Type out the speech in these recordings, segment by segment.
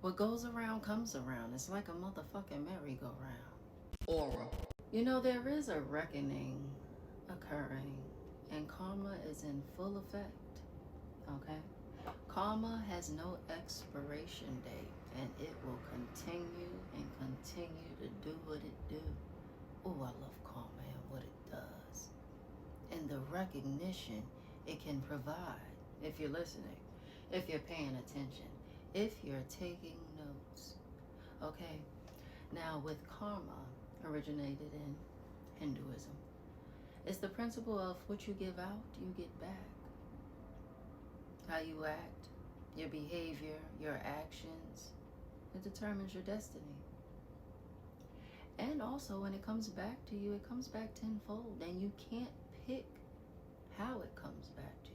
What goes around comes around. It's like a motherfucking merry-go-round. Aura. You know, there is a reckoning occurring, and karma is in full effect. Okay? Karma has no expiration date, and it will continue and continue to do what it do. Oh, I love karma and what it does. And the recognition it can provide, if you're listening, if you're paying attention, if you're taking notes. Okay? Now, with karma, originated in Hinduism, it's the principle of what you give out, you get back. How you act, your behavior, your actions, it determines your destiny. And also, when it comes back to you, it comes back tenfold, and you can't pick how it comes back to you.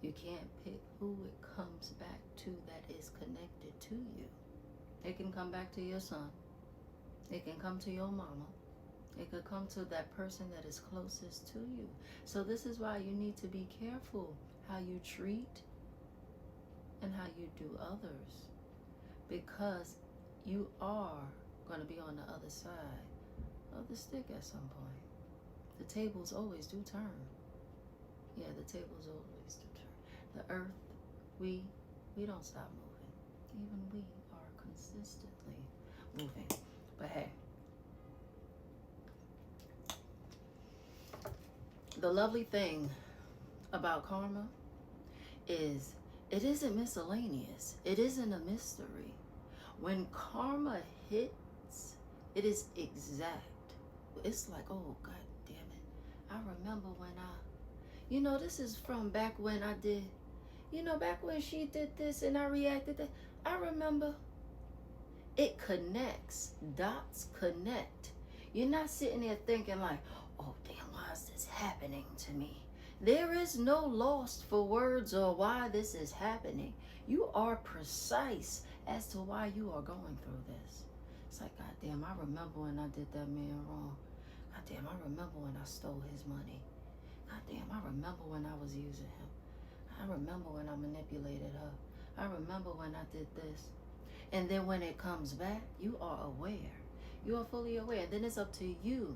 You can't pick who it comes back to that is connected to you. It can come back to your son. It can come to your mama. It could come to that person that is closest to you. So this is why you need to be careful how you treat and how you do others, because you are going to be on the other side of the stick at some point. The tables always do turn. Yeah, the tables always do turn. The earth, we don't stop moving. Even we are consistently moving. But hey, the lovely thing about karma is it isn't miscellaneous. It isn't a mystery. When karma hits, it is exact. It's like, oh, God damn it. I remember when this is from back when I did, back when she did this and I reacted that. I remember it connects. Dots connect. You're not sitting there thinking like, oh, damn, why is this happening to me? There is no loss for words or why this is happening. You are precise as to why you are going through this. It's like, God damn, I remember when I did that man wrong. God damn, I remember when I stole his money. God damn, I remember when I was using him. I remember when I manipulated her. I remember when I did this. And then when it comes back, you are aware. You are fully aware. And then it's up to you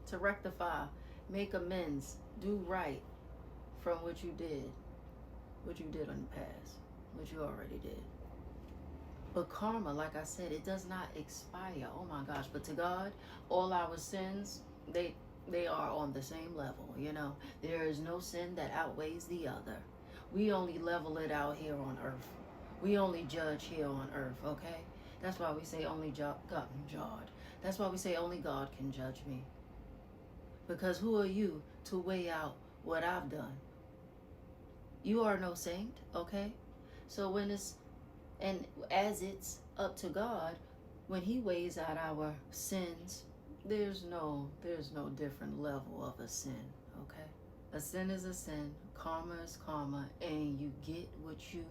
to rectify, make amends, do right from what you did in the past, what you already did. But karma, like I said, it does not expire. Oh my gosh. But to God, all our sins, they are on the same level. There is no sin that outweighs the other. We only level it out here on earth. We only judge here on earth, okay? That's why we say only God. That's why we say only God can judge me. Because who are you to weigh out what I've done? You are no saint, okay? So as it's up to God, when he weighs out our sins, there's no different level of a sin, okay? A sin is a sin, karma is karma, and you get what you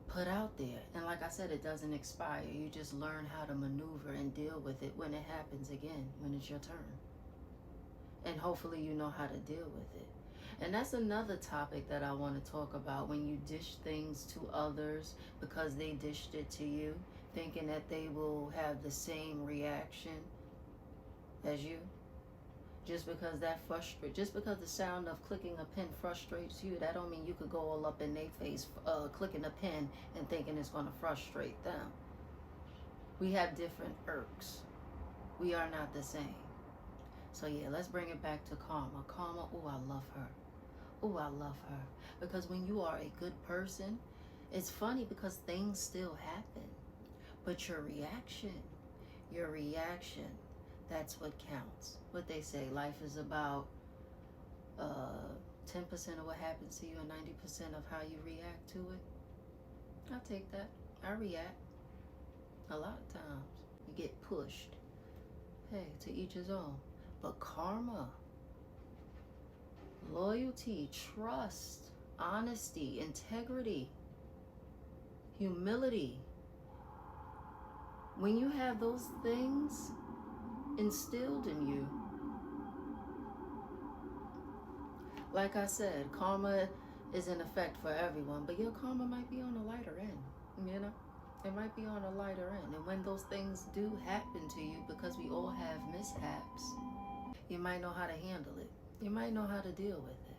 put out there. And like I said, it doesn't expire. You just learn how to maneuver and deal with it when it happens again, when it's your turn. And hopefully you know how to deal with it. And that's another topic that I want to talk about. When you dish things to others because they dished it to you, thinking that they will have the same reaction as you. Just because the sound of clicking a pen frustrates you, that don't mean you could go all up in their face clicking a pen and thinking it's going to frustrate them. We have different irks. We are not the same. So yeah, let's bring it back to karma. Karma, oh, I love her. Oh, I love her. Because when you are a good person, it's funny because things still happen. But your reaction, that's what counts. What they say, life is about 10% of what happens to you and 90% of how you react to it. I'll take that. I react. A lot of times you get pushed. Hey, to each his own. But karma, loyalty, trust, honesty, integrity, humility. When you have those things instilled in you, like I said, karma is in effect for everyone, but your karma might be on the lighter end. might be on a lighter end. And when those things do happen to you, because we all have mishaps, you might know how to handle it. You might know how to deal with it.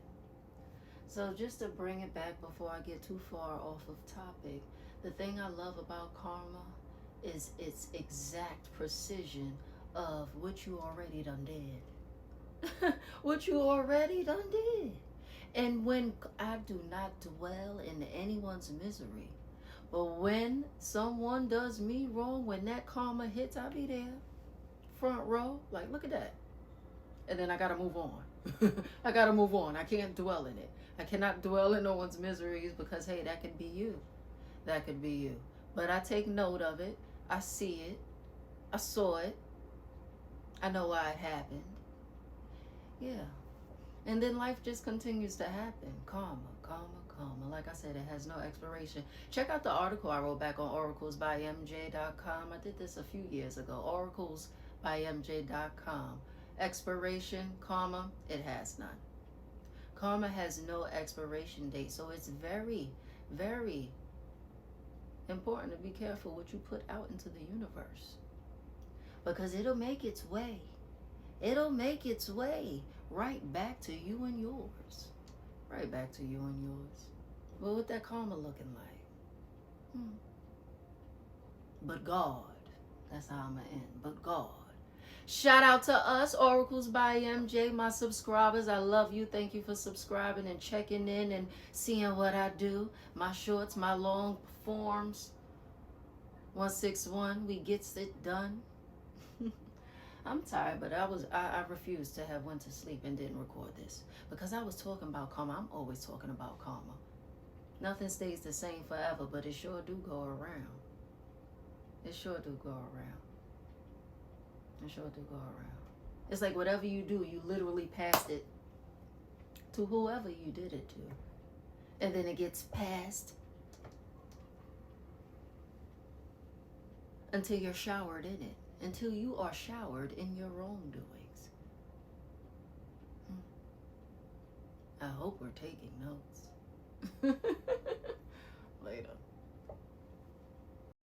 So just to bring it back before I get too far off of topic, the thing I love about karma is its exact precision of what you already done did. What you already done did. And when I do not dwell in anyone's misery, but when someone does me wrong, when that karma hits, I'll be there, front row, like, look at that. And then I gotta move on. I gotta move on. I can't dwell in it. I cannot dwell in no one's miseries because, hey, that could be you. That could be you. But I take note of it. I see it. I saw it. I know why it happened. Yeah. And then life just continues to happen. Karma, karma, karma. Like I said, it has no expiration. Check out the article I wrote back on oraclesbymj.com. I did this a few years ago. Oraclesbymj.com. Expiration, karma, it has none. Karma has no expiration date. So it's very, very important to be careful what you put out into the universe. Because it'll make its way. It'll make its way right back to you and yours. Right back to you and yours. Well, what that karma looking like? But God. That's how I'm going to end. But God. Shout out to us, Oracles by MJ, my subscribers. I love you. Thank you for subscribing and checking in and seeing what I do. My shorts, my long forms. 161, we gets it done. I'm tired, but I refused to have went to sleep and didn't record this because I was talking about karma. I'm always talking about karma. Nothing stays the same forever, but it sure do go around. It sure do go around. It sure do go around. It's like whatever you do, you literally pass it to whoever you did it to. And then it gets passed until you're showered in it. Until you are showered in your wrongdoings. I hope we're taking notes. Later.